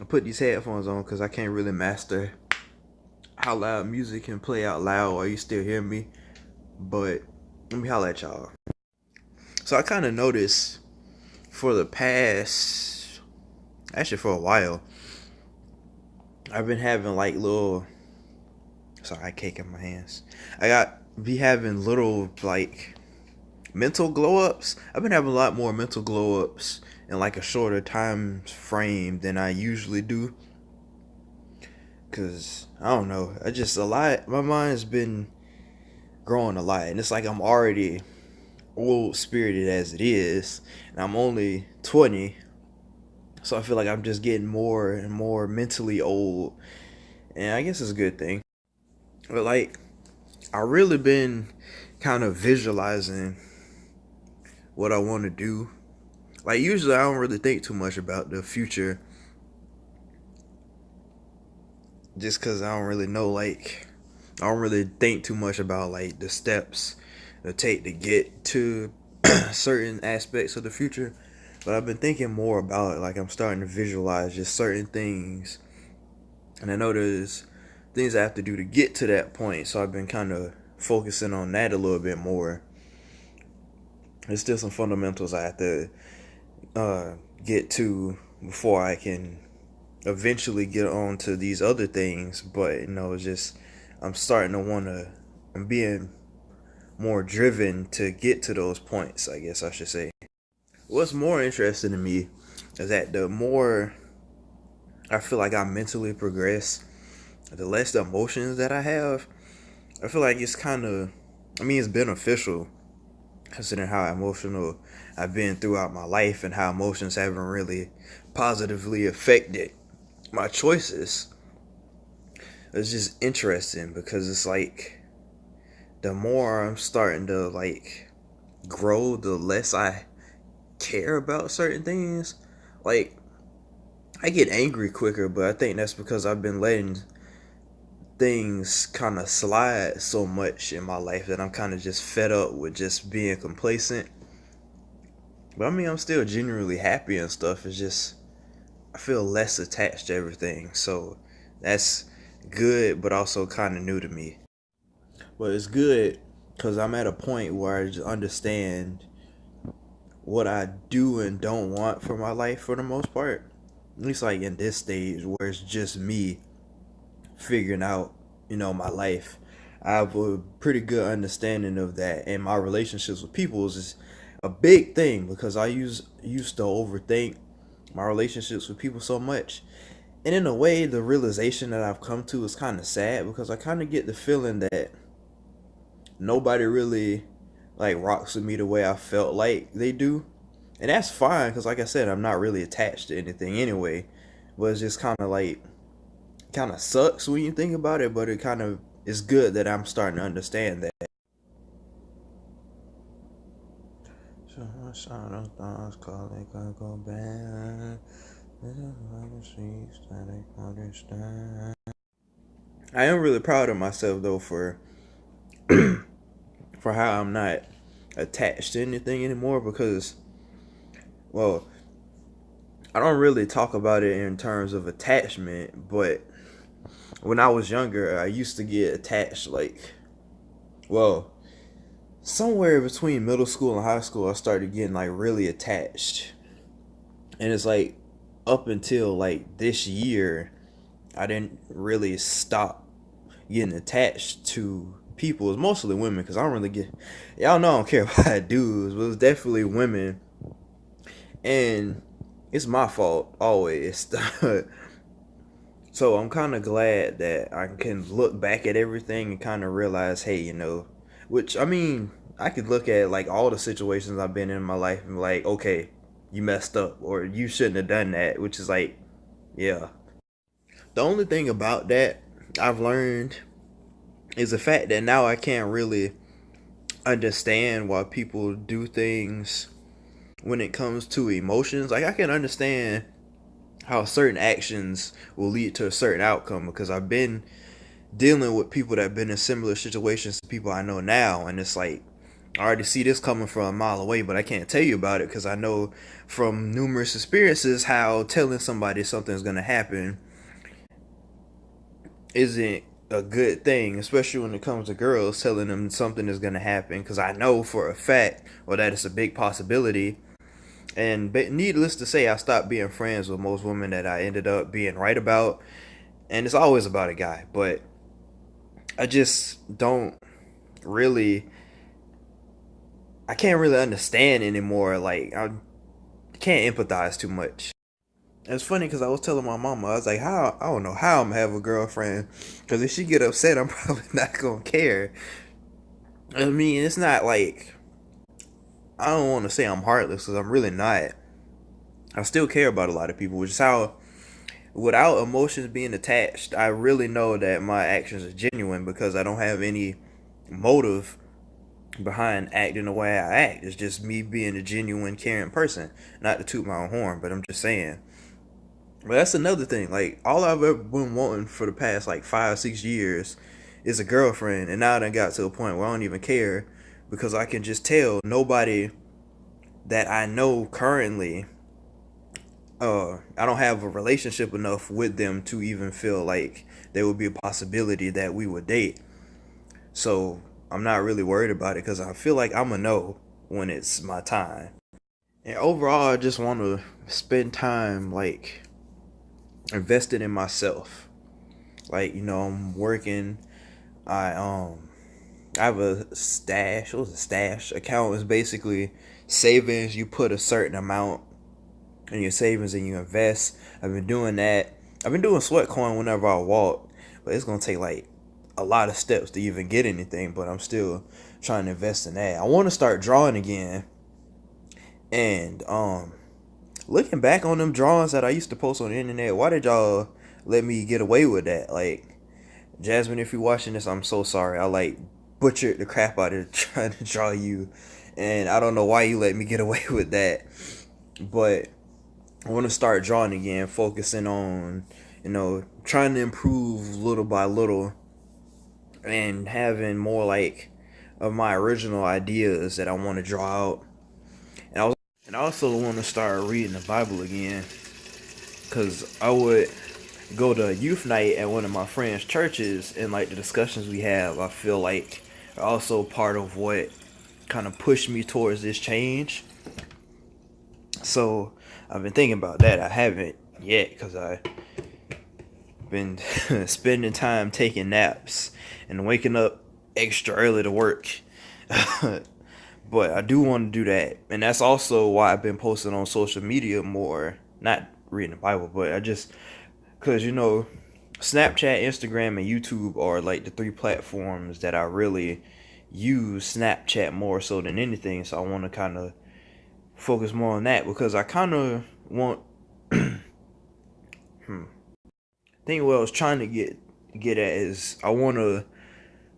I put these headphones on because I can't really master how loud music can play out loud or you still hear me. But let me holler at y'all. So I kind of noticed for the past, actually for a while, I've been having like little, sorry, I cake in my hands. Be having little like mental glow ups. I've been having a lot more mental glow ups in like a shorter time frame than I usually do. Cause I don't know, I just a lot. My mind's been growing a lot, and it's like I'm already old spirited as it is, and I'm only 20, so I feel like I'm just getting more and more mentally old, and I guess it's a good thing. But like, I really been kind of visualizing what I want to do. Like usually, I don't really think too much about the future, just because I don't really know. Like, I don't really think too much about like the steps to take to get to certain aspects of the future. But I've been thinking more about it. Like I'm starting to visualize just certain things, and I know there's things I have to do to get to that point. So I've been kind of focusing on that a little bit more. There's still some fundamentals I have to uh, get to before I can eventually get on to these other things. But it's just I'm starting to want to. I'm being more driven to get to those points, I guess I should say. What's more interesting to me is that the more I feel like I mentally progress, the less the emotions that I have. I feel like it's kind of, I mean, it's beneficial considering how emotional I've been throughout my life and how emotions haven't really positively affected my choices. It's just interesting because it's like the more I'm starting to like grow, the less I care about certain things. Like, I get angry quicker, but I think that's because I've been letting things kind of slide so much in my life that I'm kind of just fed up with just being complacent. But I mean, I'm still genuinely happy and stuff. It's just I feel less attached to everything. So that's good, but also kind of new to me. But it's good because I'm at a point where I just understand what I do and don't want for my life for the most part. At least like in this stage where it's just me figuring out, my life. I have a pretty good understanding of that, and my relationships with people is a big thing because I used to overthink my relationships with people so much. And in a way, the realization that I've come to is kind of sad because I kind of get the feeling that nobody really like rocks with me the way I felt like they do. And that's fine because like I said, I'm not really attached to anything anyway. But it's just kind of sucks when you think about it, but it kind of is good that I'm starting to understand that. So much of thoughts calling can go back. I am really proud of myself though for how I'm not attached to anything anymore because, well, I don't really talk about it in terms of attachment, but when I was younger I used to get attached like, well, somewhere between middle school and high school I started getting like really attached. And it's like up until like this year I didn't really stop getting attached to people. It's mostly women because I don't really get, y'all know I don't care about dudes, but it's definitely women. And it's my fault always. So I'm kind of glad that I can look back at everything and kind of realize, hey, which I mean, I could look at like all the situations I've been in my life and be like, okay, you messed up or you shouldn't have done that, which is like, yeah. The only thing about that I've learned is the fact that now I can't really understand why people do things when it comes to emotions. Like I can understand how certain actions will lead to a certain outcome because I've been dealing with people that have been in similar situations to people I know now, and it's like I already see this coming from a mile away, but I can't tell you about it because I know from numerous experiences how telling somebody something's gonna happen isn't a good thing, especially when it comes to girls telling them something is gonna happen. Because I know for a fact, or that it's a big possibility. And needless to say, I stopped being friends with most women that I ended up being right about, and it's always about a guy. But I just don't really, I can't really understand anymore. Like I can't empathize too much. It's funny because I was telling my mama, I was like, how I don't know how I'm gonna have a girlfriend, because if she get upset, I'm probably not gonna care. I mean, it's not like I don't want to say I'm heartless because I'm really not. I still care about a lot of people, which is how, without emotions being attached, I really know that my actions are genuine because I don't have any motive behind acting the way I act. It's just me being a genuine, caring person. Not to toot my own horn, but I'm just saying. But that's another thing. Like all I've ever been wanting for the past like 5, 6 years is a girlfriend, and now I done got to a point where I don't even care because I can just tell nobody that I know currently. I don't have a relationship enough with them to even feel like there would be a possibility that we would date. So I'm not really worried about it because I feel like I'm gonna know when it's my time. And overall, I just want to spend time like invested in myself. Like I'm working. I I have a stash. What was a stash account? Is basically savings. You put a certain amount in your savings and you invest. I've been doing that. I've been doing sweat coin whenever I walk, but it's gonna take like a lot of steps to even get anything. But I'm still trying to invest in that. I want to start drawing again, and looking back on them drawings that I used to post on the internet, why did y'all let me get away with that? Like, Jasmine, if you're watching this, I'm so sorry. I like butchered the crap out of trying to draw you, and I don't know why you let me get away with that. But I want to start drawing again, focusing on, trying to improve little by little, and having more like of my original ideas that I want to draw out. And I also want to start reading the Bible again, because I would go to youth night at one of my friends' churches, and like the discussions we have, I feel like are also part of what kind of pushed me towards this change. So I've been thinking about that. I haven't yet because I've been spending time taking naps and waking up extra early to work. But I do want to do that, and that's also why I've been posting on social media more. Not reading the Bible, but I just because Snapchat, Instagram, and YouTube are like the three platforms that I really use. Snapchat more so than anything, so I want to kind of focus more on that because I kind of want. Think what I was trying to get at is I want to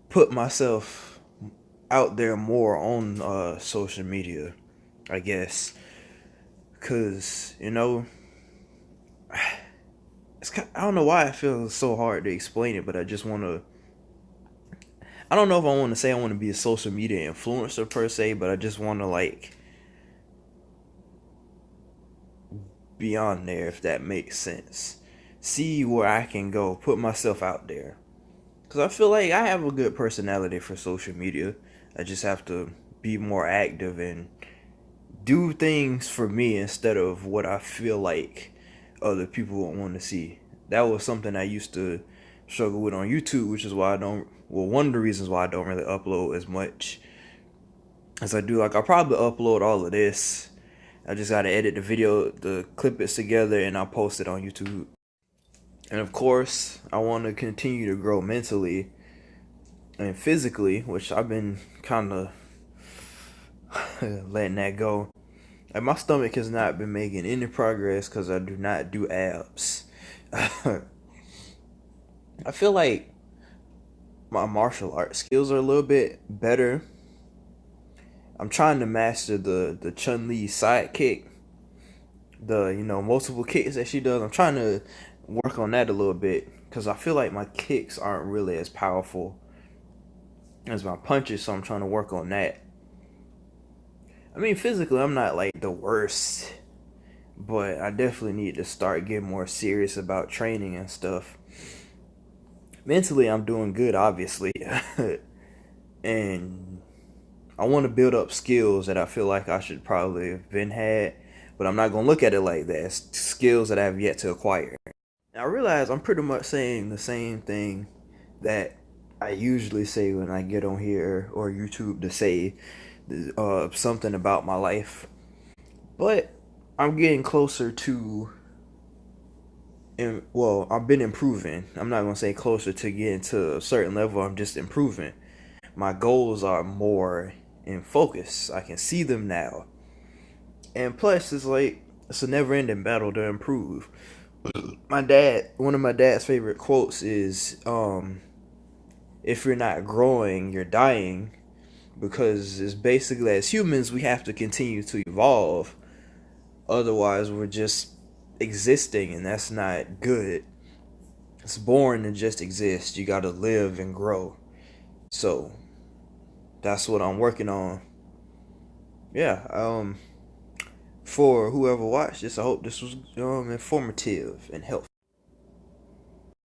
put myself out there more on social media, I guess, because I don't know why it feels so hard to explain it, but I just want to. I don't know if I want to say I want to be a social media influencer per se, but I just want to like be on there, if that makes sense. See where I can go, put myself out there. Because I feel like I have a good personality for social media. I just have to be more active and do things for me instead of what I feel like other people want to see. That was something I used to struggle with on YouTube, which is why I don't. Well, one of the reasons why I don't really upload as much as I do. Like, I'll probably upload all of this. I just gotta edit the video, the clip it together, and I'll post it on YouTube. And of course, I want to continue to grow mentally and physically, which I've been kind of letting that go. Like my stomach has not been making any progress because I do not do abs. I feel like my martial art skills are a little bit better. I'm trying to master the Chun Li side kick, the multiple kicks that she does. I'm trying to work on that a little bit because I feel like my kicks aren't really as powerful as my punches, so I'm trying to work on that. I mean, physically, I'm not like the worst, but I definitely need to start getting more serious about training and stuff. Mentally, I'm doing good, obviously, and I want to build up skills that I feel like I should probably have been had, but I'm not gonna look at it like that. It's skills that I have yet to acquire. And I realize I'm pretty much saying the same thing that I usually say when I get on here or YouTube to say something about my life, but I'm getting closer to. And well, I've been improving. I'm not gonna say closer to getting to a certain level. I'm just improving. My goals are more in focus. I can see them now. And plus, it's like it's a never-ending battle to improve. One of my dad's favorite quotes is, "If you're not growing, you're dying." Because it's basically, as humans, we have to continue to evolve. Otherwise, we're just existing, and that's not good. It's boring to just exist. You gotta live and grow. So that's what I'm working on. Yeah. For whoever watched this, I hope this was informative and helpful.